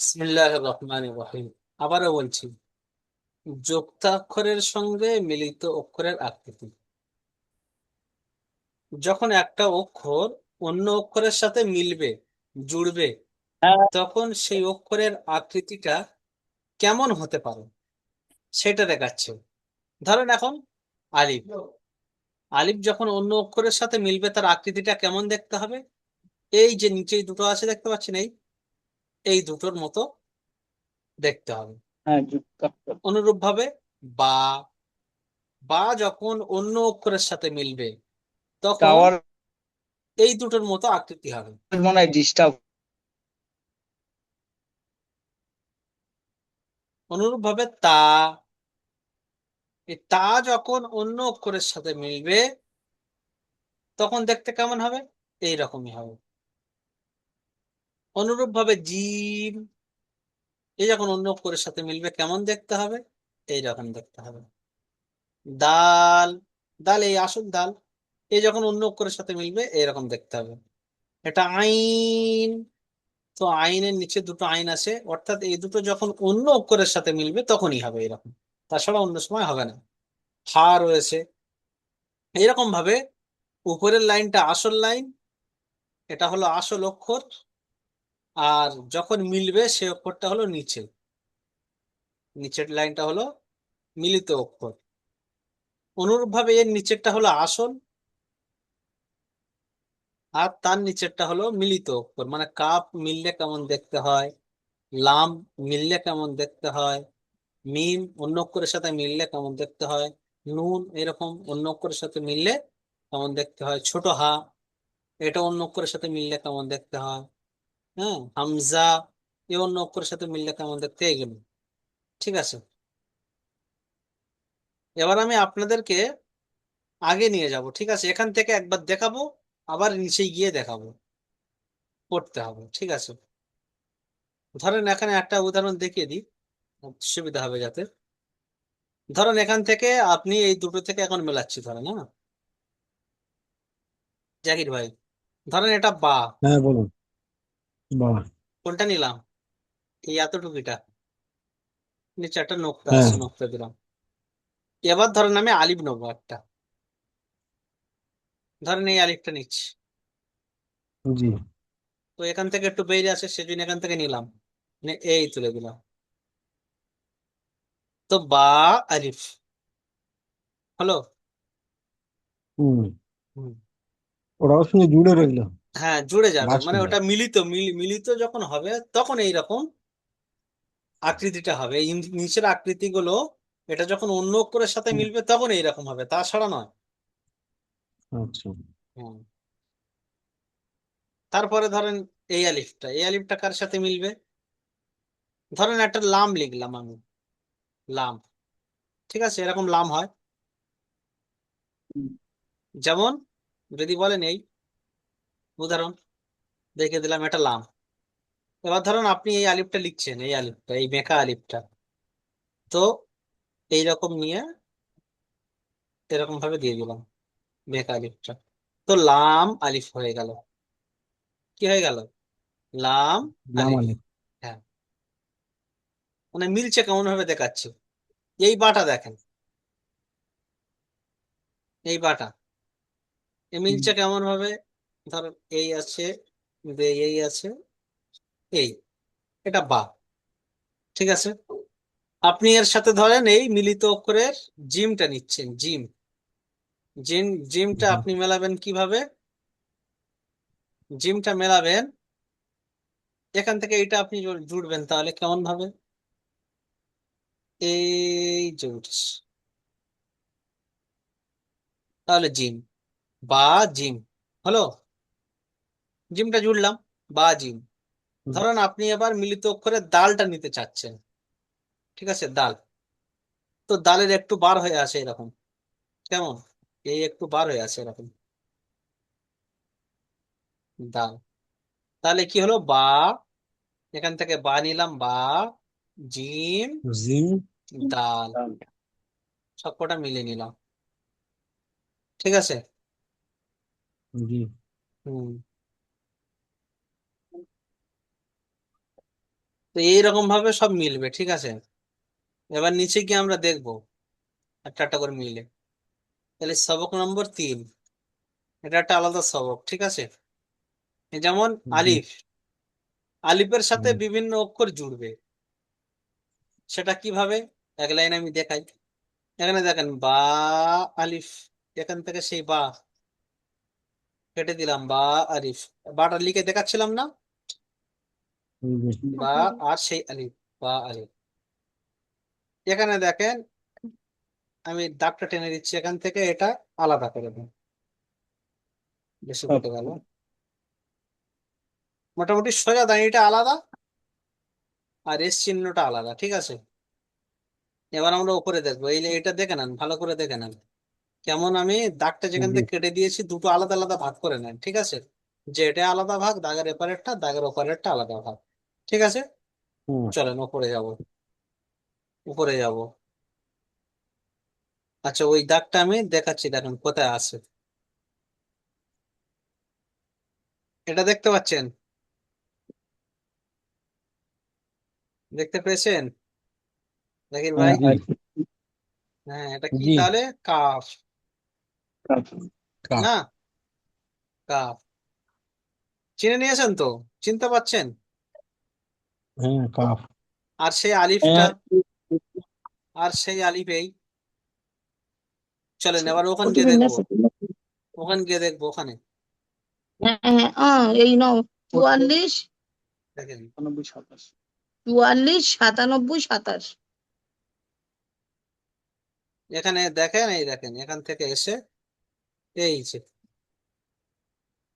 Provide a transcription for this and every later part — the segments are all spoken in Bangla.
বিসমিল্লাহির রহমানির রহিম। আবারও বলছি, যুক্তাক্ষরের সঙ্গে মিলিত অক্ষরের আকৃতি। যখন একটা অক্ষর অন্য অক্ষরের সাথে মিলবে, জুড়বে, হ্যাঁ। তখন সেই অক্ষরের আকৃতিটা কেমন হতে পারে সেটা দেখাচ্ছে। ধরেন এখন আলিফ। আলিফ যখন অন্য অক্ষরের সাথে মিলবে তার আকৃতিটা কেমন দেখতে হবে? এই যে নিচে দুটো আছে দেখতে পাচ্ছেন, এই এই দুটোর মতো দেখতে হবে। হ্যাঁ, যুক্তাক্ষর। অনুরূপ ভাবে বা, বা যখন অন্য অক্ষরের সাথে মিলবে তখন টাওয়ার এই দুটোর মতো আকৃতি হবে। মনে হয় ডিস্টার্ব। অনুরূপ ভাবে তা, এই তা যখন অন্য অক্ষরের সাথে মিলবে তখন দেখতে কেমন হবে? এই রকমই হবে। অনুরূপ ভাবে জিম, এই যখন অন্য অক্ষরের সাথে মিলবে কেমন দেখতে হবে? এই রকম দেখতে হবে। দাল, দাল এই আসল দাল, এই যখন অন্য অক্ষরের সাথে মিলবে এরকম দেখতে হবে। এটা আইন, তো আইনের নিচে দুটো আইন আছে, অর্থাৎ এই দুটো যখন অন্য অক্ষরের সাথে মিলবে তখনই হবে এরকম, তাছাড়া অন্য সময় হবে না। হা রয়েছে। এইরকম ভাবে উপরের লাইনটা আসল লাইন, এটা হলো আসল অক্ষর, আর যখন মিলবে সে অক্ষরটা হলো নিচে, নিচের লাইনটা হলো মিলিত অক্ষর। অনুরূপ ভাবে এর নিচেরটা হলো আসল, আর তার নিচেরটা হলো মিলিত অক্ষর। মানে কাপ মিললে কেমন দেখতে হয়, লাম মিললে কেমন দেখতে হয়, মিম অন্য অক্ষরের সাথে মিললে কেমন দেখতে হয়, নুন এরকম অন্য অক্ষরের সাথে মিললে কেমন দেখতে হয়, ছোট হা এটা অন্য অক্ষরের সাথে মিললে কেমন দেখতে হয়, হ্যাঁ, হামজা এ অন্য অক্ষরের সাথে মিললে কেমন দেখতে, এগুলো ঠিক আছে। এবার আমি আপনাদেরকে আগে নিয়ে যাব, ঠিক আছে, এখান থেকে একবার দেখাবো, আবার নিচে গিয়ে দেখাবো, পড়তে হবে, ঠিক আছে। ধরেন এখানে একটা উদাহরণ দেখিয়ে দিই, সুবিধা হবে যাতে। ধরেন এখান থেকে আপনি এই দুটো থেকে এখন মেলাচ্ছি, ধরেন, হ্যাঁ জাকির ভাই, ধরেন এটা বা, হ্যাঁ, বলুন। বাহ। কোনটা নিলাম? এই এতটুকুটা, নিচে একটা নোক্তা হ্যাঁ। আছে, নোক্তা দিলাম। এবার ধরেন আমি আলিফ নেবো একটা, ধরেন এই আলিফটা নিচ্ছি, জি। তো এখান থেকে একটু বেরিয়ে আছে সেজন্য এখান থেকে নিলাম, এই তুলে দিলাম। তো বা আলিফ হলো। হুম। হুম। ওরাও সঙ্গে জুড়ে রইলো। হ্যাঁ জুড়ে যাবে, বাস মানে হলো। ওটা মিলিত, মিলিত যখন হবে তখন এইরকম আকৃতিটা হবে। এই নিচের আকৃতিগুলো, এটা যখন অন্য অক্ষরের সাথে হুম, মিলবে তখন এইরকম হবে, তাছাড়া নয়। আচ্ছা। হুম। তারপরে ধরেন এই আলিফটা, এই আলিফটা কার সাথে মিলবে? ধরেন একটা লাম লিখলাম আমি, লাম, ঠিক আছে, এরকম লাম হয়। হুম। যেমন যদি বলেন এই উদাহরণ দেখে দিলাম, এটা লাম। এবার ধরুন আপনি এই আলিফটা লিখছেন, এই আলিফটা, এই মেকা আলিফটা, তো এইরকম নিয়ে এরকম ভাবে দিয়ে দিলাম মেকা আলিফটা, তো লাম আলিফ হয়ে গেল। কি হয়ে গেল? লাম আলিফ। লামালি। হ্যাঁ, মানে মিলছে কেমন ভাবে দেখাচ্ছে। এই বাটা দেখেন, এই বাটা এ হুম। মিলছে কেমন ভাবে? ধর এই আছে, এই আছে, এই, এটা বা, ঠিক আছে। আপনি এর সাথে ধরেন এই মিলিত অক্ষরের জিমটা নিচ্ছেন, জিম, জিম, জিমটা জি। আপনি মেলাবেন কিভাবে? জিমটা মেলাবেন এখান থেকে, এটা আপনি জুড়বেন তাহলে কেমন ভাবে? এই যে উঠছে, তাহলে জিম, বা জিম হলো, জিমটা জুড়লাম, বা জিম। হুম, ধরেন আপনি এবার মিলিত অক্ষরের দালটা নিতে চাচ্ছেন, ঠিক আছে, দাল, তো দালের একটু বার হয়ে আসে এরকম, কেমন, এই একটু বার হয়ে আছে এরকম দাল, তাহলে কি হলো? বা, এখান থেকে বা নিলাম, বা জিম জিম। দাল, সবকটা মিলিয়ে নিলাম, ঠিক আছে। জি। হুম। তো এইরকম ভাবে সব মিলবে, ঠিক আছে। এবার নিচে গিয়ে আমরা দেখবো একটা একটা করে মিলে। তাহলে সবক নম্বর 3, এটা একটা আলাদা সবক, ঠিক আছে। যেমন জি। আলিফ, আলিফের সাথে হুম, বিভিন্ন অক্ষর জুড়বে, সেটা কিভাবে এক লাইন আমি দেখাই। এখানে দেখেন বা, আলিফ, এখান থেকে সেই বা কেটে দিলাম, বা আলিফ, বাটা লিখে দেখাচ্ছিলাম না, জি। বা আর সেই আলিফ, বা আলিফ। এখানে দেখেন আমি দাগটা টেনে দিচ্ছি এখান থেকে, এটা আলাদা করে দেবো, বেশি কেটে গেল। মোটামুটি সোজা দাঁড়িয়েটা আলাদা, আর এস চিহ্নটা আলাদা, ঠিক আছে। এবার আমরা উপরে দেখবো, এই এটা দেখে নেন, ভালো করে দেখে নেন কেমন আমি দাগটা যেখান জি। থেকে কেটে দিয়েছি দুটো আলাদা আলাদা ভাগ করে নেন, ঠিক আছে। যে এটা আলাদা ভাগ, দাগের এপারেরটা, দাগের ওপারেরটা আলাদা ভাগ, ঠিক আছে। হুম, চলেন উপরে যাব, উপরে যাব। আচ্ছা, ওই দাগটা আমি দেখাচ্ছি, দেখেন কোথায় আছে। এটা দেখতে পাচ্ছেন, দেখতে পেয়েছেন জাকির ভাই? জি। হ্যাঁ, এটা কি জি। তাহলে? Calf cup. না? কাফ চিনে নিয়েছেন তো, চিনতে পাচ্ছেন? হ্যাঁ, কাপ। আর সেই আলিফটা, হ্যাঁ, আর সেই আলিফ এই। চলেন এবার ওখানে গিয়ে দেখবো, ওখানে গিয়ে দেখবো ওখানে। হ্যাঁ এই নাও। 44, দেখেন 97, 44, 97, 27। এখানে দেখেন, এই দেখেন এখান থেকে এসে এই যে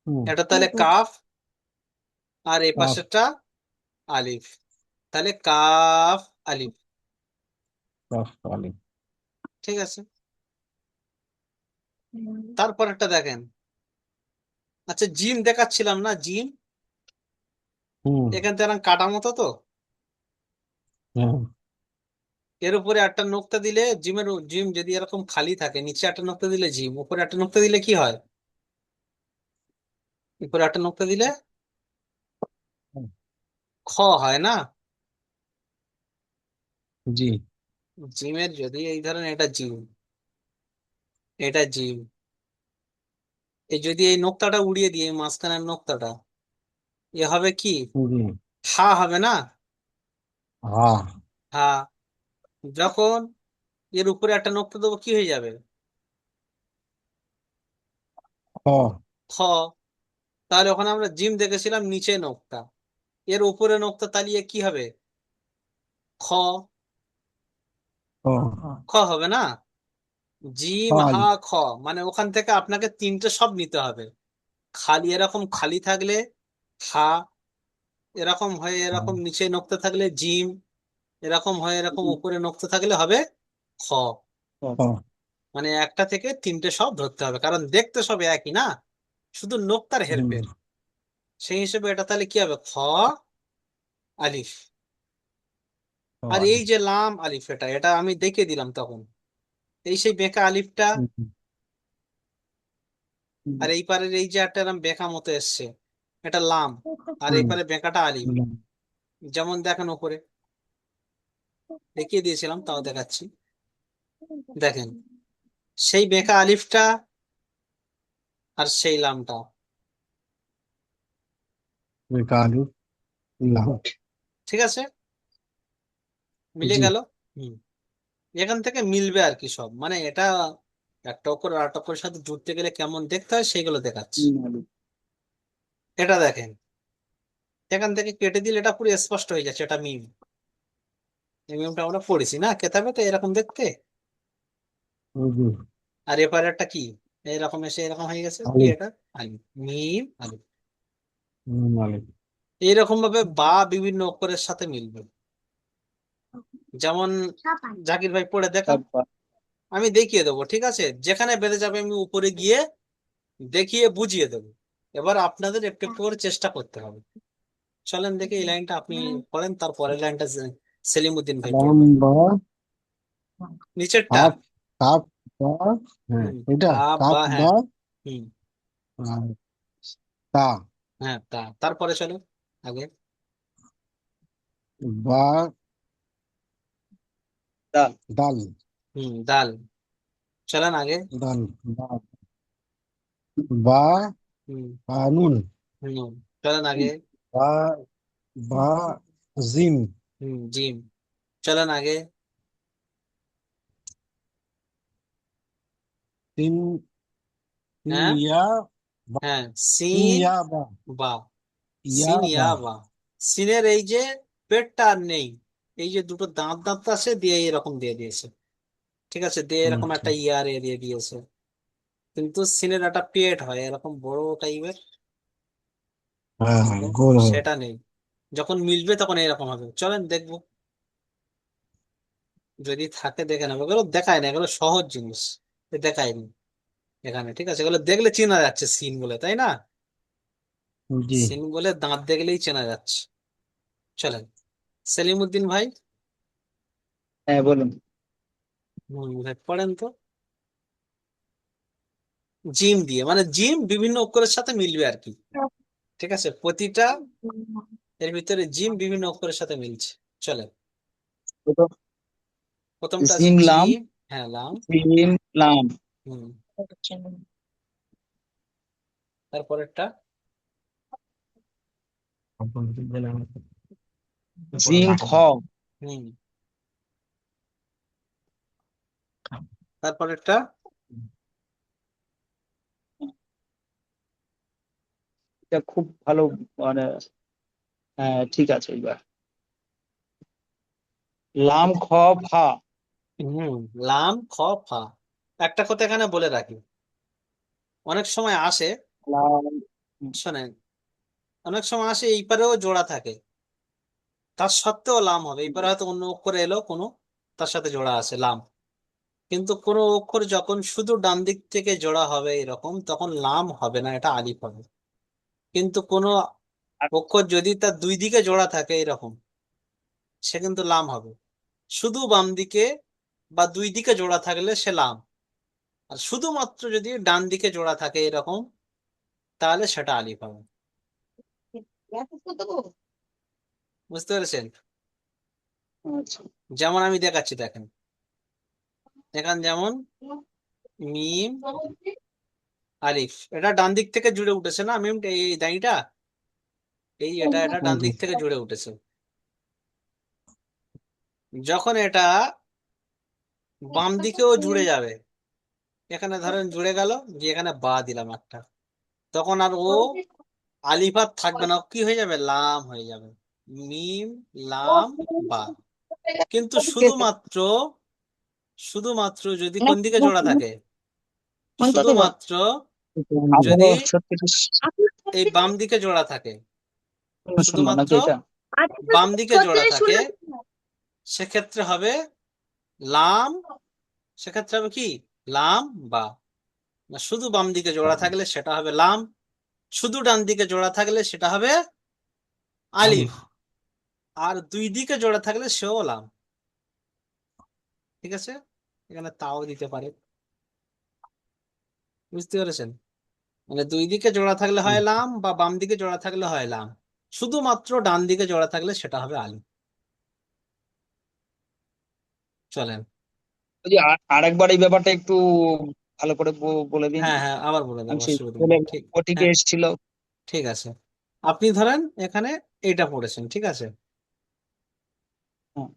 হুম, এটা তাহলে কাফ, আর এই কাপ। পাশেরটা আলিফ, তাহলে কাফ আলিফ, কাপ আলি। ঠিক আছে। তারপরেরটা দেখেন, আচ্ছা জিম দেখাচ্ছিলাম না, জিম হুম, এখান থেকে এরকম কাটা মতো তো, হ্যাঁ। এর উপরে একটা নোক্তা দিলে জিমের, জিম যদি এরকম খালি থাকে, নিচে একটা নোক্তা দিলে জিম, উপরে একটা নোক্তা দিলে কি হয়? উপরে একটা নোক্তা দিলে খ হয় না? জি। জিমের যদি এই ধরেন এটা জিম, এটা জিম, এই যদি এই নোক্তাটা উড়িয়ে দিই, এই মাঝখানের নোক্তাটা, এ হবে কি? জি। হা হবে না? হ্যাঁ। হা। যখন এর উপরে একটা নোক্তা দেবো কি হয়ে যাবে? খ। খ। তাহলে ওখানে আমরা জিম দেখেছিলাম নিচে নোক্তা, এর উপরে নোক্তা তালিয়ে কি হবে? খ। খ। খ হবে না? জিম হা খালি। খ, মানে ওখান থেকে আপনাকে তিনটে সব নিতে হবে। খালি এরকম খালি থাকলে হা, এরকম হয়ে এরকম নিচে নোক্তা থাকলে জিম, এরকম হয়ে এরকম উপরে নোক্তা থাকলে হবে খ। খ। মানে একটা থেকে তিনটে সব ধরতে হবে, কারণ দেখতে সব একই না, শুধু নোক্তার হুম, হেরফের। সেই হিসেবে এটা তাহলে কি হবে? খ আলিফ। আর আলি। এই যে লাম আলিফ, এটা এটা আমি দেখিয়ে দিলাম তখন, এই সেই বেঁকা আলিফটা, হুম, আর এই পারের এই যে একটা এরম বেঁকা মতো এসছে, এটা লাম, আর এই হুম, পারে বেঁকাটা আলিফ। হুম, যেমন দেখেন উপরে দেখিয়ে দিয়েছিলাম, তাও দেখাচ্ছি, দেখেন সেই বেঁকা আলিফটা আর সেই লামটা, কালু। লাউ। ঠিক আছে, মিলে জি। গেল। হুম। এখান থেকে মিলবে আর কি সব, মানে এটা একটা অক্ষর আর একটা অক্ষরের সাথে জুড়তে গেলে কেমন দেখতে হয় সেইগুলো দেখাচ্ছি। এটা দেখেন এখান থেকে কেটে দিলে এটা পুরো স্পষ্ট হয়ে যাচ্ছে, এটা মিম। এই মিমটা আমরা পড়েছি না কেতাবে, তো এরকম দেখতে। জি। আর এপারে একটা কি, এরকম এসে এরকম হয়ে গেছে কি, আলি। এটা আলিফ, মিম আলিফ। আলি। এইরকম ভাবে বা বিভিন্ন অক্ষরের সাথে মিলবে। যেমন জাকির ভাই পড়ে দেখান, আমি দেখিয়ে দেবো, ঠিক আছে। যেখানে বেঁধে যাবে আমি উপরে গিয়ে দেখিয়ে বুঝিয়ে দেবো। এবার আপনাদের একটু একটু করে চেষ্টা করতে হবে। চলেন দেখি এই লাইনটা আপনি পড়েন, তারপরের লাইনটা সেলিমউদ্দিন ভাই পড়বে। লম্বা। নিচেরটা। কাপ। কাপ। বা। হ্যাঁ, হুম। এটা কাপ কাপ বা, হ্যাঁ। বা। হুম। আর তা। হ্যাঁ তা, তারপরে চলো আগে। বা ডাল। ডাল ডাল। চলেন আগে। ডাল বা বা হুম নুন হুম চলেন আগে। বা বা জিম জিম। চলেন আগে। তিন তিন হ্যাঁ ইয়া বা হ্যাঁ, তিন সিন ইয়া বা বা। ইয়া সিন বা ইয়া বা। সিনের এই যে পেটটা আর নেই, এই যে দুটো দাঁত দাঁত আছে দিয়ে এরকম দিয়ে দিয়েছে, ঠিক আছে, দিয়ে এরকম আচ্ছা একটা ইয়ার এ দিয়ে দিয়েছে। কিন্তু সিনের একটা পেট হয় এরকম বড় টাইপের, হ্যাঁ হ্যাঁ গোল হয় সেটা নেই। যখন মিলবে তখন এরকম হবে, চলেন দেখবো। যদি থাকে দেখে নেবো, এগুলো দেখায় না, এগুলো সহজ জিনিস, দেখায়নি এখানে, ঠিক আছে, এগুলো দেখলে চেনা যাচ্ছে সিন বলে, তাই না? জি সিন বলে দাঁত দেখলেই চেনা যাচ্ছে। চলেন, সেলিমউদ্দিন ভাই। হ্যাঁ বলুন। ভাই পড়েন তো। জিম দিয়ে, মানে জিম বিভিন্ন অক্ষরের সাথে মিলবে আর কি, ঠিক আছে, প্রতিটা এর ভিতরে জিম বিভিন্ন অক্ষরের সাথে মিলছে। চলেন, প্রথম প্রথমটা আছে জিম লাম। জিম। হ্যাঁ, লাম। জিম লাম। হুম তারপরেরটা। জিম খ। হুম তারপরেরটা। এটা খুব ভালো, মানে হ্যাঁ ঠিক আছে এবার। লাম খ ফা। হুম লাম খ ফা। একটা কথা এখানে বলে রাখি, অনেক সময় আসে, লাম। শোনেন, অনেক সময় আসে এই পারেও জোড়া থাকে, তার সত্ত্বেও লাম হবে, এই পারে হয়তো অন্য অক্ষরে এলো কোনো, তার সাথে জোড়া আছে লাম। কিন্তু কোনো অক্ষর যখন শুধু ডান দিক থেকে জোড়া হবে এরকম, তখন লাম হবে না, এটা আলিফ হবে। কিন্তু কোনো অক্ষর যদি তার দুই দিকে জোড়া থাকে এরকম, সে কিন্তু লাম হবে। শুধু বাম দিকে বা দুই দিকে জোড়া থাকলে সে লাম, আর শুধুমাত্র যদি ডান দিকে জোড়া থাকে এরকম, তাহলে সেটা আলিফ হবে। বুঝতে পেরেছেন? আচ্ছা। যেমন আমি দেখাচ্ছি, দেখেন, এখানে যেমন মিম আলিফ, এটা ডান দিক থেকে জুড়ে উঠেছে না, মিম এই দাঁড়িটা, এটা ডান দিক থেকে জুড়ে উঠেছে। যখন এটা বাম দিকেও জুড়ে যাবে, এখানে ধরেন জুড়ে গেল, যে এখানে বা দিলাম একটা, তখন আর ও আলিফ আর থাকবে না, ও কি হয়ে যাবে, লাম হয়ে যাবে। মিম লাম বা। কিন্তু শুধুমাত্র, শুধুমাত্র যদি কোন দিকে জোড়া থাকে, শুধুমাত্র যদি আবহাওয়া সত্যি এই বাম দিকে জোড়া থাকে, শুনবো শুধুমাত্র নাকি এটা? বাম দিকে জোড়া থাকে, সেক্ষেত্রে হবে লাম, সেক্ষেত্রে হবে কি, লাম বা। না, শুধু বাম দিকে জোড়া থাকলে সেটা হবে লাম, শুধু ডান দিকে জোড়া থাকলে সেটা হবে আলিফ, আর দুই দিকে জোড়া থাকলে সেও লাম। ঠিক আছে, এখানে তাও দিতে পারে। বুঝতে পেরেছেন? মানে দুই দিকে জোড়া থাকলে হয় লাম, বা বাম দিকে জোড়া থাকলে হয় লাম, শুধুমাত্র ডান দিকে জোড়া থাকলে সেটা হবে আলিফ। চলেন। ওই যে আরেকবার এই ব্যাপারটা একটু ভালো করে বলে দিন। হ্যাঁ হ্যাঁ, আবার বলে আমি দেবো, সেই অসুবিধা বলে নেই, ঠিক। ওটিকে হ্যাঁ, এসেছিল। ঠিক আছে। আপনি ধরেন এখানে এটা পড়েছেন, ঠিক আছে, হ্যাঁ,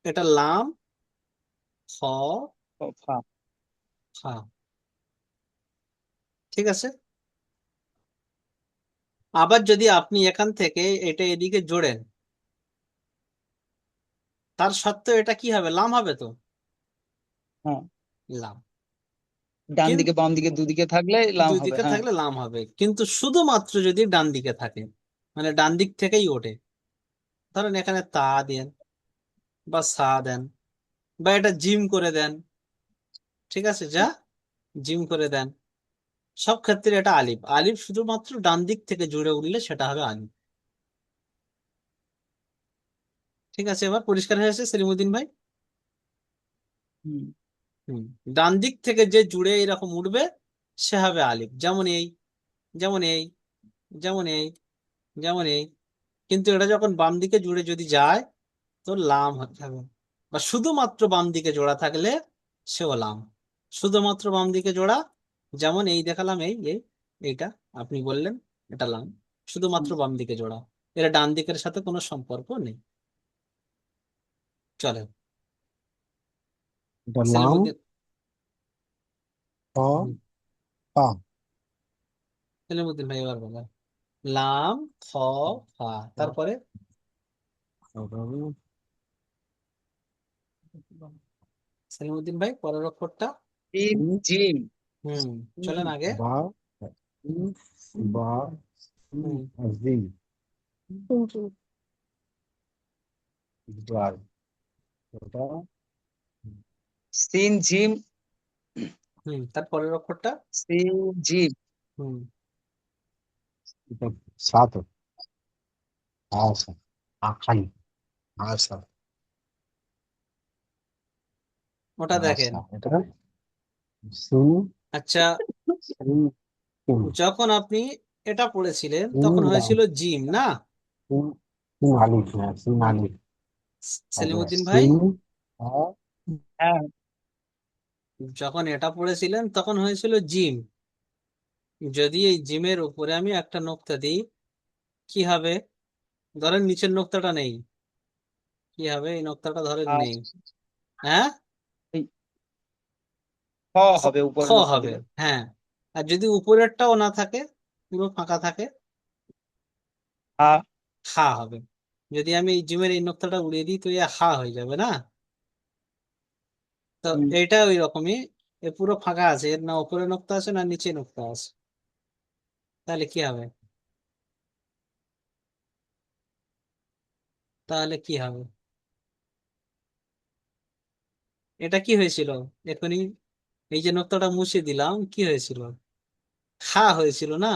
এটা লাম খ ফা। খা, ঠিক আছে। আবার যদি আপনি এখান থেকে এটা এদিকে জোড়েন, তার সত্ত্বেও এটা কি হবে, লাম হবে তো, হ্যাঁ, লাম। ডান কিন্তু দিকে বাম দিকে দুদিকে থাকলে লাম দুই হবে, দিকে হ্যাঁ। থাকলে লাম হবে, কিন্তু শুধুমাত্র যদি ডান দিকে থাকে, মানে ডান দিক থেকেই ওঠে, ধরেন এখানে তা দেন বা সা দেন, বা এটা জিম করে দেন, ঠিক আছে, যা জিম করে দেন, সব ক্ষেত্রে এটা আলিফ। আলিফ শুধুমাত্র ডান দিক থেকে জুড়ে উঠলে সেটা হবে আলিফ। ঠিক আছে, এবার পরিষ্কার হয়েছে সেলিমুদ্দিন ভাই? হুম। হুম ডান দিক থেকে যে জুড়ে এরকম উঠবে সে হবে আলিফ, যেমন এই, যেমন এই, যেমন এই, যেমন এই, কিন্তু এটা যখন বাম দিকে জুড়ে যদি যায় তো লাম হয়ে যাবে, বা শুধুমাত্র বাম দিকে জোড়া থাকলে সেও লাম। শুধুমাত্র বাম দিকে জোড়া, যেমন এই দেখালাম, এইটা আপনি বললেন এটা লাম, শুধুমাত্র বাম দিকে জোড়া, এর ডান দিকের সাথে কোনো সম্পর্ক নেই। চলে এটা লাম সেলিমুদ্দিন, খ হুম, ফা সেলিমুদ্দিন ভাই এবার বলেন। লাম খ ফা, তারপরে সেলিমুদ্দিন ভাই পরের অক্ষরটা। জিম জিম হুম, চলেন আগে। বা সিন, বা সিন, হুম জিম, জাল, এটা সিন জিম তার পরের অক্ষরটা। সিন জিম হুম, এটা সাত আশা আখাই আশা ওটা দেখেন। আশা এটা সিন আচ্ছা, সিন সিন যখন আপনি এটা পড়েছিলেন সিন তখন লাম হয়েছিল জিম না? সিন সিন আলিফ হ্যাঁ সিন হুম, আলিফ তারপরে সেলিমুদ্দিন ভাই সিন আ হ্যাঁ যখন এটা পড়েছিলেন তখন হয়েছিল জিম। যদি এই জিমের উপরে আমি একটা নোক্তা দিই কি হবে? ধরেন নিচের নোক্তাটা নেই, কি হবে? এই নোক্তাটা ধরেন আর নেই, হ্যাঁ, এই খ হবে খ উপরে নোক্তা হবে, দিলে। হ্যাঁ। আর যদি উপরেরটাও না থাকে, পুরো ফাঁকা থাকে, হা হা হবে। যদি আমি এই জিমের এই নোক্তাটা উড়িয়ে দিই তো এ হা হয়ে যাবে না? তো হুম, এইটা ওই রকমই, এ পুরো ফাঁকা আছে, এর না উপরে নোক্তা আছে না নিচে নোক্তা আছে, তাহলে কি হবে? তাহলে কি হবে? এটা কি হয়েছিল এখনই? এই যে নোক্তাটা মুছে দিলাম, কি হয়েছিল? হা হয়েছিল না?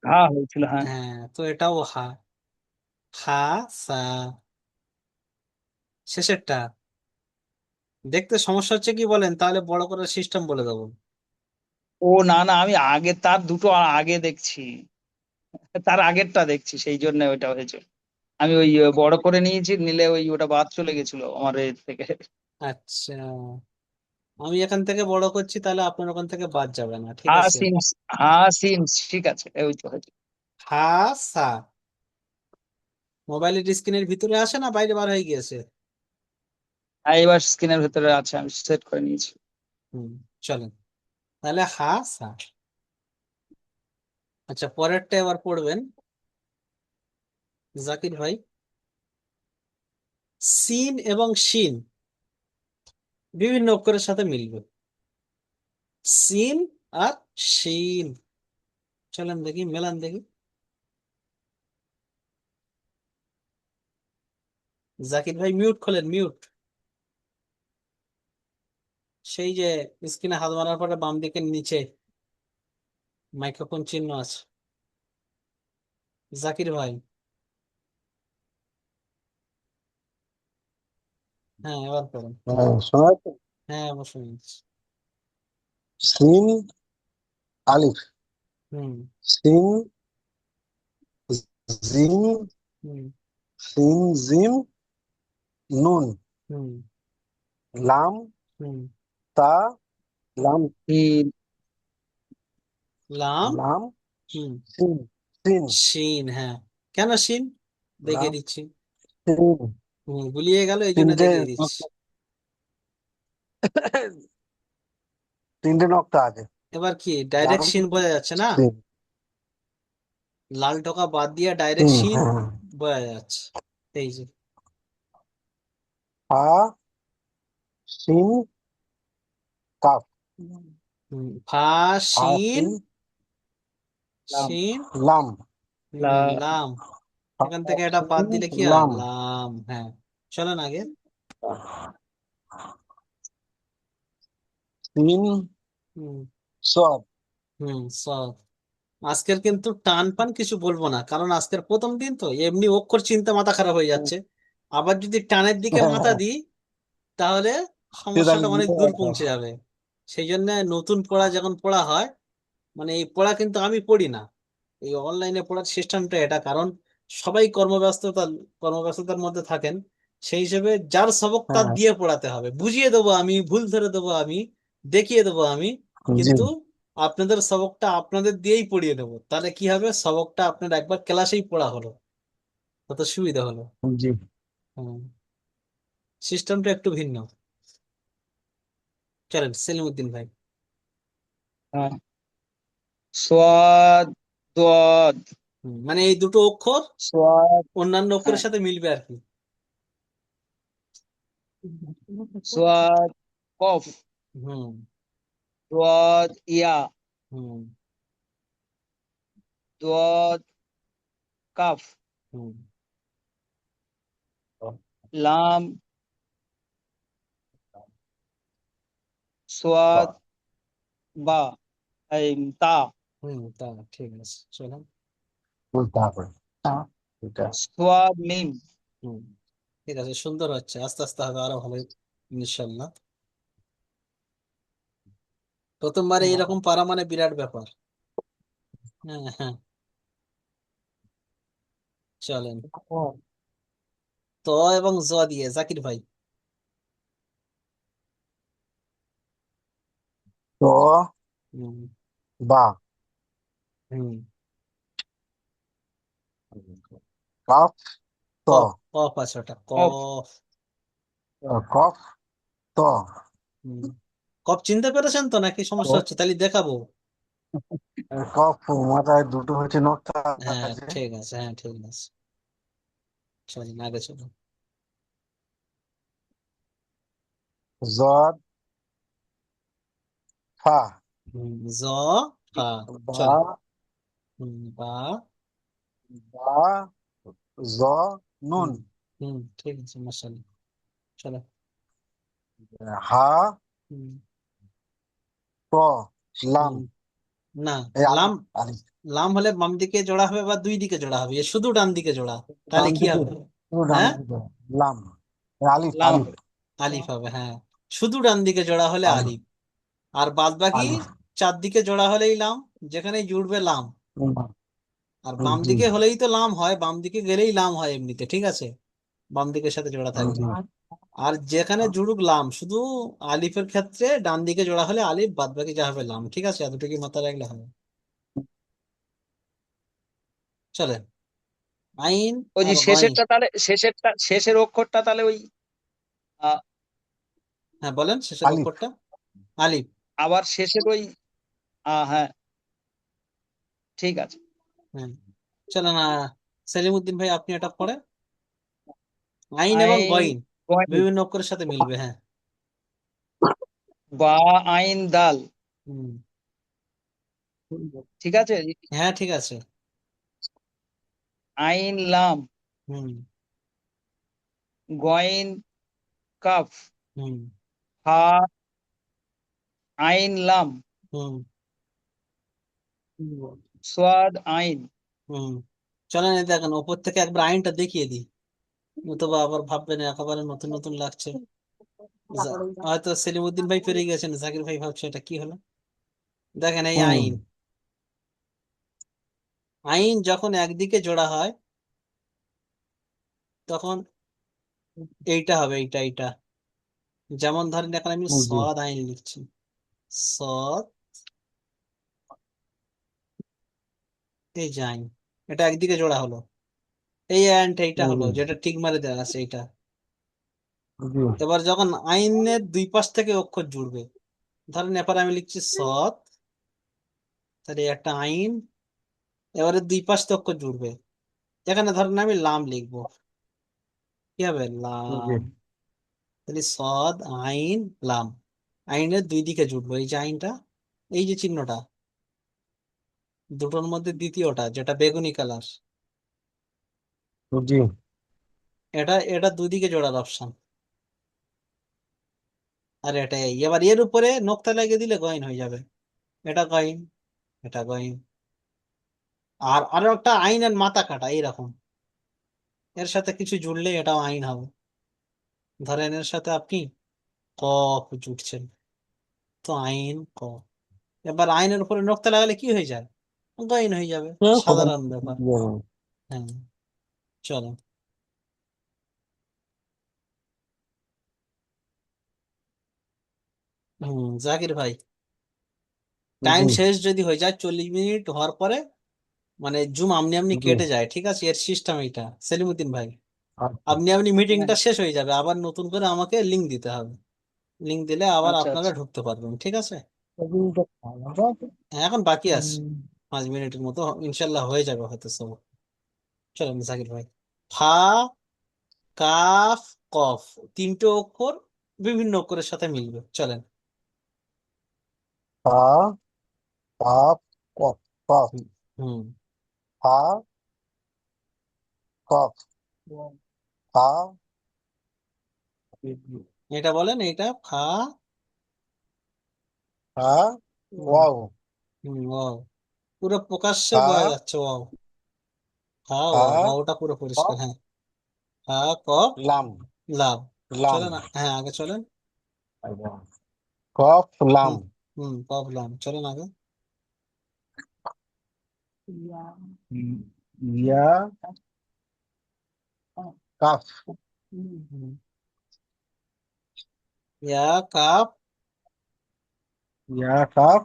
হা হয়েছিল হ্যাঁ। হ্যাঁ, তো এটাও হা। হা সা, শেষেরটা। দেখতে সমস্যা হচ্ছে কি বলেন? তাহলে বড় করার সিস্টেম বলে দেবো। ও না না, আমি আগে তার দুটো আগে দেখছি, তার আগেরটা দেখছি, সেই জন্য ওইটা হয়েছে। আমি ওই বড় করে নিয়েছি, নিলে ওই ওটা বাদ চলে গেছিল আমার এর থেকে। আচ্ছা, আমি এখান থেকে বড় করছি, তাহলে আপনার ওখান থেকে বাদ যাবে না, ঠিক হা আছে? সিন, হা সিন, ঠিক আছে ওই তো হয়েছে। হা সা। মোবাইলের স্ক্রিনের ভিতরে আসে না বাইরে বার হয়ে গিয়েছে? হ্যাঁ এবার স্ক্রিনের ভেতরে আছে, আমি সেট করে নিয়েছি। হুম, চলেন, তাহলে হা সা। আচ্ছা, পরেরটা এবার পড়বেন জাকির ভাই। সিন এবং শিন বিভিন্ন অক্ষরের সাথে মিলবে, সিন আর শিন। চলেন দেখি, মেলান দেখি। জাকির ভাই মিউট খোলেন, মিউট। সেই যে স্ক্রিনে হাত মারার পরে বাম দিকের নিচে মাইক্রোফোন চিহ্ন আছে। জাকির ভাই, হ্যাঁ এবার করুন। শোনা যাচ্ছে হ্যাঁ অবশ্যই। সিন আলিফ হুম সিন জিম হুম সিন জিম নুন হুম লাম হুম। তা লাম সিন লাম, লাম হুম, সিন সিন শিন, হ্যাঁ। কেন শিন? দেখিয়ে লাম দিচ্ছি। সিন গুলিয়ে গেল এই জন্য তিনটে দেখিয়ে দিচ্ছি। তিনটে নক্তা আছে এবার কি ডাইরেক্ট লাম শিন বোঝা যাচ্ছে না? সিন লাল টোকা বাদ দিয়ে ডাইরেক্ট হুম শিন হ্যাঁ বোঝা যাচ্ছে। এই যে, ফা সিন কাফ ফা ফা শিন, সিন লাম শিন, লাম লা লাম। ফা এখান থেকে এটা বাদ সিন দিলে কি হয়? লাম লাম, হ্যাঁ। চলেন আগে। সিন হুম সব সব। আজকের কিন্তু টান পান কিছু বলবো না, কারণ আজকের প্রথম দিন তো এমনি অক্ষর চিন্তা মাথা খারাপ হয়ে যাচ্ছে। আবার যদি টানের দিকে মাথা দিই তাহলে সমস্যাটা অনেক দূর পৌঁছে যাবে। সেই জন্য নতুন পড়া যখন পড়া হয়, মানে এই পড়া কিন্তু আমি পড়ি না, এই অনলাইনে পড়ার সিস্টেমটা এটা, কারণ সবাই কর্মব্যস্ততার মধ্যে থাকেন, সেই হিসেবে যার সবক তার হ্যাঁ দিয়ে পড়াতে হবে। বুঝিয়ে দেবো আমি, ভুল ধরে দেবো আমি, দেখিয়ে দেবো আমি, জি কিন্তু আপনাদের সবকটা আপনাদের দিয়েই পড়িয়ে দেবো। তাহলে কি হবে, সবকটা আপনার একবার ক্লাসেই পড়া হলো, কত সুবিধা হলো। জি হুম, সিস্টেমটা একটু ভিন্ন। চলেন সেলিমউদ্দিন ভাই। হ্যাঁ, সোয়াদ, দোয়াদ, মানে এই দুটো অক্ষর সোয়াদ, অন্যান্য অক্ষরের হ্যাঁ, সাথে মিলবে আর কি। সোয়াদ, কফ, হুম। দোয়াদ, ইয়া, হুম। দোয়াদ, কাফ, হুম। লাম, সোয়াদ, বা, এই, তা, হুম, তা ঠিক আছে, চলেন। তারপরে এটা সোয়াদ, মিম। হুম, ঠিক আছে, সুন্দর হচ্ছে, আস্তে আস্তে হবে আরো ভালো ইনশাল্লাহ। প্রথমবারে এরকম পারা মানে বিরাট ব্যাপার। হ্যাঁ, হ্যাঁ। চলেন, ত এবং জ দিয়ে জাকির ভাই। তো হুম। বা হুম। কাফ ত কফ, কফ আছে ওটা, কফ, কফ। কফ ত হুম। কফ চিনতে পেরেছেন তো, নাকি সমস্যা তো হচ্ছে তাহলে দেখাবো? কফ মাথায় দুটো হচ্ছে নোকতা হ্যাঁ আছে। ঠিক আছে, হ্যাঁ ঠিক আছে, চলেন আগে চলুন। জদ ফা জ, ফা। বা চলেন। বা। বা জ নুন হুম। হুম, ঠিক আছে, মাশাআল্লাহ। চলো। হা হুম। ত লাম হুম। না, এই লাম, আলিফ আলিফ লাম হলে বাম দিকে জোড়া হবে বা দুই দিকে জোড়া হবে, এ শুধু ডান দিকে জোড়া, তাহলে ডান কি দিকে হবে? পুরো ডান হ্যাঁ, দিকে লাম আলিফ লাম আলিফ হবে। আলিফ হবে, হ্যাঁ। শুধু ডান দিকে জোড়া হলে আলিফ আলিফ, আর বাদ বাকি আলিফ চারদিকে জোড়া হলেই লাম, যেখানেই জুড়বে লাম। হুম, আর বাম জি দিকে হলেই তো লাম হয়, বাম দিকে গেলেই লাম হয় এমনিতে, ঠিক আছে, বাম দিকের সাথে জোড়া থাকবে। জি আর যেখানে জুড়ুক লাম, শুধু আলিফের ক্ষেত্রে ডান দিকে জোড়া হলে আলিফ, বাদ বাকি যা হবে লাম, ঠিক আছে, এতটুকু মাথায় রাখলে হবে। চলে, আইন ওই যে আর গইন। শেষেরটা, তাহলে শেষের অক্ষরটা তাহলে ওই, আহ, হ্যাঁ বলেন, শেষের আলিফ অক্ষরটা আলিফ। আবার শেষের ওই, হ্যাঁ, ঠিক আছে। হ্যাঁ, চলেন। সেলিমউদ্দিন ভাই আপনি এটা পড়ে, আইন এবং আইন, গইন গইন, বিভিন্ন অক্ষরের সাথে মিলবে, হ্যাঁ। বা, আইন, দাল, হুম। ঠিক আছে। হ্যাঁ ঠিক আছে। আইন, লাম, হুম। গইন, কাফ, হুম। হা, আইন, লাম, হুম। সোয়াদ, আইন। হুম, চলেন এই দেখেন, ওপর থেকে একবার আইনটা দেখিয়ে দিই, নতুবা আবার ভাববেন একেবারে নতুন নতুন লাগছে। হয়তো সেলিমউদ্দিন ভাই পেরে গেছেন, জাকির ভাই ভাবছে এটা কি হলো। দেখেন এই হুম আইন, আইন যখন একদিকে জোড়া হয় তখন এইটা হবে, এইটা। যেমন ধরেন এখন আমি জি সদ আইন লিখছি, সদ, এই যে আইন, এটা একদিকে জোড়া হলো। এই আইনটা এইটা হলো, জি যেটা টিক মারে দেওয়া আছে এইটা। জি এবার যখন আইনের দুই পাশ থেকে অক্ষর জুড়বে, ধরেন এবার আমি লিখছি সদ, তাহলে একটা আইন, এবারে দুই পাশ থেকে অক্ষর জুড়বে, এখানে ধরেন আমি লাম লিখবো, কি হবে, জি লাম। তাহলে সদ, আইন, লাম, আইনের দুই দিকে জুড়বো, এই যে আইনটা, এই যে চিহ্নটা, দুটোর মধ্যে দ্বিতীয়টা যেটা বেগুনি কালার, জি এটা এটা দুদিকে জোড়ার অপশন। আর এটা এবার এর উপরে নোক্তা লাগিয়ে দিলে গইন হয়ে যাবে, এটা গইন, এটা গইন। আর আরো একটা আইনের মাথা কাটা এইরকম, এর সাথে কিছু জুড়লে এটাও আইন হবে। ধরেন এর সাথে আপনি কফ জুড়ছেন, তো আইন ক, এবার আইনের উপরে নোক্তা লাগালে কি হয়ে যায়, গইন হয়ে যাবে, সাধারণ ব্যাপার। হ্যাঁ, চলো। জাকির ভাই, টাইম জি শেষ যদি হয়ে যায় 40 মিনিট হওয়ার পরে, মানে জুম আমনি আমনি জি কেটে যায়, ঠিক আছে? এর সিস্টেম এইটা সেলিমুদ্দিন ভাই। আচ্ছা আপনি আপনি হ্যাঁ, মিটিংটা শেষ হয়ে যাবে, আবার নতুন করে আমাকে লিংক দিতে হবে। লিংক দিলে আবার আচ্ছা আপনারা আচ্ছা। ঢুকতে পারবেন, ঠিক আছে? এগুলো আলাদা। হ্যাঁ, এখন বাকি আছে হুম, 5 মিনিটের মতো, ইনশাল্লাহ হয়ে যাবে হয়তো সব। চলেন জাকির ভাই, ফা, কাফ, কফ, তিনটে অক্ষর বিভিন্ন অক্ষরের সাথে মিলবে, চলেন। পা কাপ কফ কফ হুম হুম, পা কফ পা এটা বলেন, এইটা ফা। পা হুম ওয়াও ওয়াও, পুরো প্রকাশ্যে পা বলা যাচ্ছে ওয়াও। হ্যাঁ, পা ওয়াও, ওয়াওটা পুরো পরিষ্কার, কফ হ্যাঁ। হ্যাঁ, কফ, লাম লাভ। লাম চলেন, হ্যাঁ আগে চলেন। কফ লাম হুম কফ লাম, চলেন আগে। ইয়া কাফ হুম, ইয়া, কাফ, ইয়া কাফ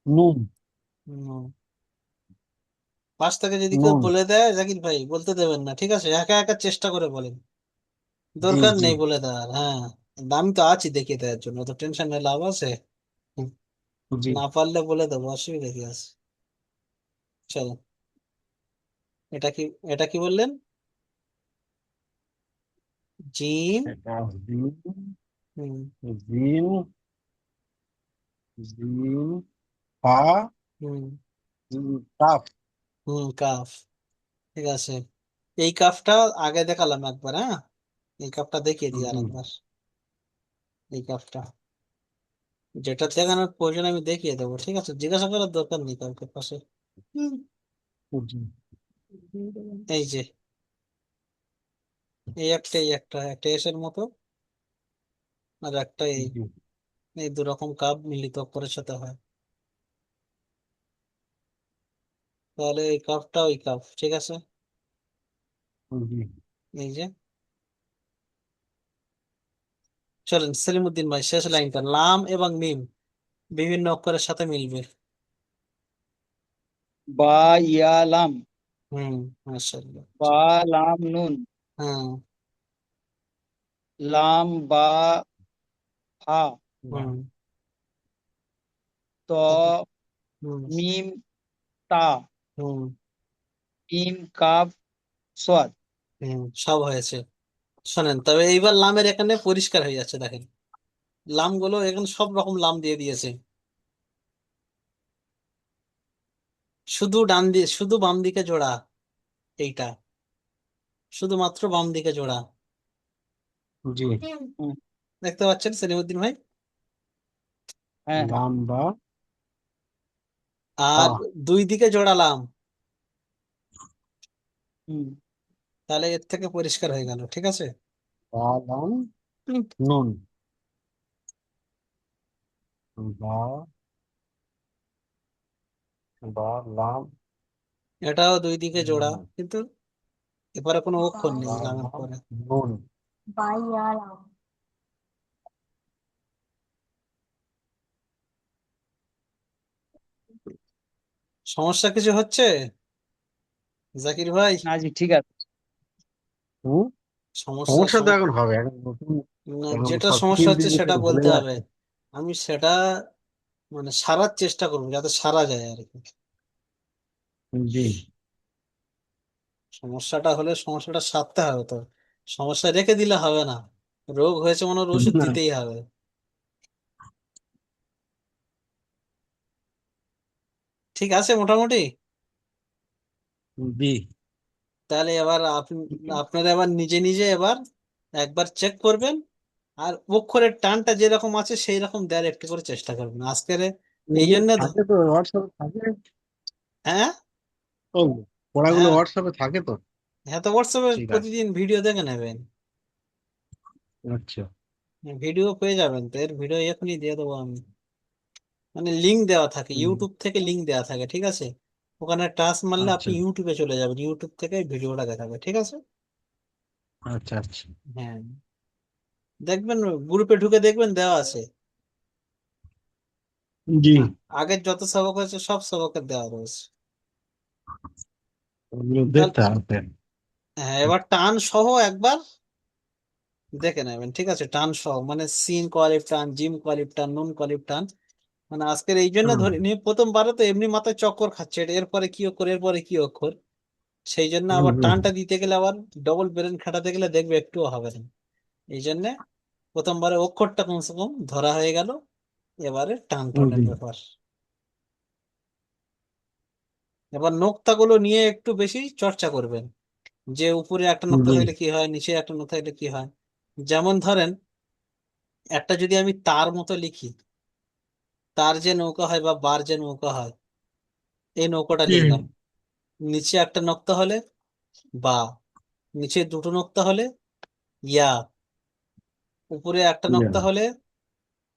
নুন নুন। পাশ থেকে যদি কেউ নুন বলে দেয় জাকির ভাই, বলতে দেবেন না, ঠিক আছে? একা একা চেষ্টা করে বলেন, জি দরকার জি নেই বলে দেওয়ার। হ্যাঁ, আমি তো আছি দেখিয়ে দেওয়ার জন্য, তো টেনশন নিয়ে লাভ আছে? হুম, জি না পারলে বলে দেবো, অসুবিধা কি আছে? চলো, এটা কি, এটা কি বললেন? জিম। এটা জিম হুম জিম জিম পা হুম কাফ কাফ, ঠিক আছে। এই কাফটা আগে দেখালাম একবার, হ্যাঁ, এই কাফটা দেখিয়ে দিই আর জি একবার। এই কাফটা যেটা দেখানোর প্রয়োজন আমি দেখিয়ে দেবো, ঠিক আছে? জিজ্ঞাসা করার দরকার নেই কাউকে পাশে। হুম, জি এই যে, এই একটা একটা এসের মতো, আর একটা এই, জি এই দু রকম কাপ মিলিত অক্ষরের সাথে হয়, তাহলে এই কাপটা ওই কাপ, ঠিক আছে? জি এই যে, চলেন সেলিমুদ্দিন ভাই, শেষ লাইনটা, লাম এবং মিম বিভিন্ন অক্ষরের সাথে মিলবে। বা ইয়া লাম, হুম, মাশাআল্লাহ। বা লাম নুন, হ্যাঁ। লাম বা হা, হুম ত হুম মিম তা, হুম মিম কাফ সোয়াদ। সব হয়েছে। শোনেন, তবে এইবার লামের এখানে পরিষ্কার হয়ে যাচ্ছে, দেখেন লাম গুলো এখানে সব রকম লাম দিয়ে দিয়েছে, শুধু ডান দিয়ে, শুধু বাম দিকে জোড়া, এইটা শুধুমাত্র বাম দিকে জোড়া। জি হুম, দেখতে পাচ্ছেন সেলিমুদ্দিন ভাই? হ্যাঁ হ্যাঁ। লাম বা পা আর দুই দিকে জোড়া লাম, হুম, তাহলে এর থেকে পরিষ্কার হয়ে গেল, ঠিক আছে? বা লাম হুম, নুন বা বা লাম এটাও দুই দিকে জোড়া, নুন কিন্তু এবারে কোনো অক্ষর নেই বা লামের লাম পরে। নুন সমস্যা কিছু হচ্ছে জাকির ভাই? না জি ঠিক আছে। হুম সমস্যা সমস্যা তো এখন হবে এখন নতুন না, এখন যেটা সবকিছু সমস্যা হচ্ছে সেটা ইন্টিগ্রেটেড ভুলে বলতে হবে। যাচ্ছে আমি সেটা মানে সারার চেষ্টা করবো, যাতে সারা যায় আর কি। জি সমস্যাটা হলে সমস্যাটা সারতে হবে তো, সমস্যা রেখে দিলে হবে না। রোগ হয়েছে মানে ওর ওষুধ না দিতেই হবে। ঠিক আছে মোটামুটি। জি তাহলে এবার আপনারা এবার নিজে নিজে এবার একবার চেক করবেন, আর অক্ষরের টানটা যেরকম আছে সেই রকম দেওয়ার একটু করে চেষ্টা করবেন আজকের। এই এগুলো জন্য থাকে তো হোয়াটসঅ্যাপে থাকে হ্যাঁ, তো পড়াগুলো হ্যাঁ, হোয়াটসঅ্যাপে থাকে তো হ্যাঁ, তো হোয়াটসঅ্যাপে ঠিক আছে প্রতিদিন ভিডিও দেখে নেবেন, আচ্ছা ভিডিও পেয়ে যাবেন তো, এর ভিডিও এখনই দিয়ে দেবো আমি। মানে লিঙ্ক দেওয়া থাকে, হুম, ইউটিউব থেকে লিঙ্ক দেওয়া থাকে, ঠিক আছে? ওখানে টাচ মারলে আচ্ছা আপনি ইউটিউবে চলে যাবেন, ইউটিউব থেকে ভিডিওটা দেখাবে, ঠিক আছে? আচ্ছা আচ্ছা। হ্যাঁ, দেখবেন গ্রুপে ঢুকে দেখবেন দেওয়া আছে। জি, আগের যত সবক হয়েছে সব সবকের দেওয়া রয়েছে। ওগুলো তাহলে দেখতে হবে। হ্যাঁ, এবার টান সহ একবার দেখে নেবেন, ঠিক আছে? টান সহ মানে সিন কোয়ালিফ টান, জিম কোয়ালিফ টান, নুন কোয়ালিফ টান। মানে আজকের এই জন্য হুম ধরে নিয়ে প্রথমবারে তো এমনি মাথায় চক্কর খাচ্ছে, এটা এরপরে কি অক্ষর, এরপরে কি অক্ষর। সেই জন্য হুম আবার হুম। টানটা দিতে গেলে আবার ডবল ব্রেন খাটাতে গেলে দেখবে একটুও হবে না। এই জন্য প্রথমবারে অক্ষরটা কমসে কম ধরা হয়ে গেল, এবারে টান টানের জি ব্যাপার। এবার নোক্তাগুলো নিয়ে একটু বেশি চর্চা করবেন, যে উপরে একটা নোক্তা জি। থাকলে কি হয়, নিচে একটা নোক্তা থাকলে কি হয়। যেমন ধরেন একটা যদি আমি তার মতো লিখি, তার যে নৌকা হয় বা বার যে নৌকা হয়, এই নৌকাটা হুম, লিখলাম। নিচে একটা নোক্তা হলে বা, নিচে দুটো নোক্তা হলে ইয়া, উপরে একটা জি। নোক্তা হলে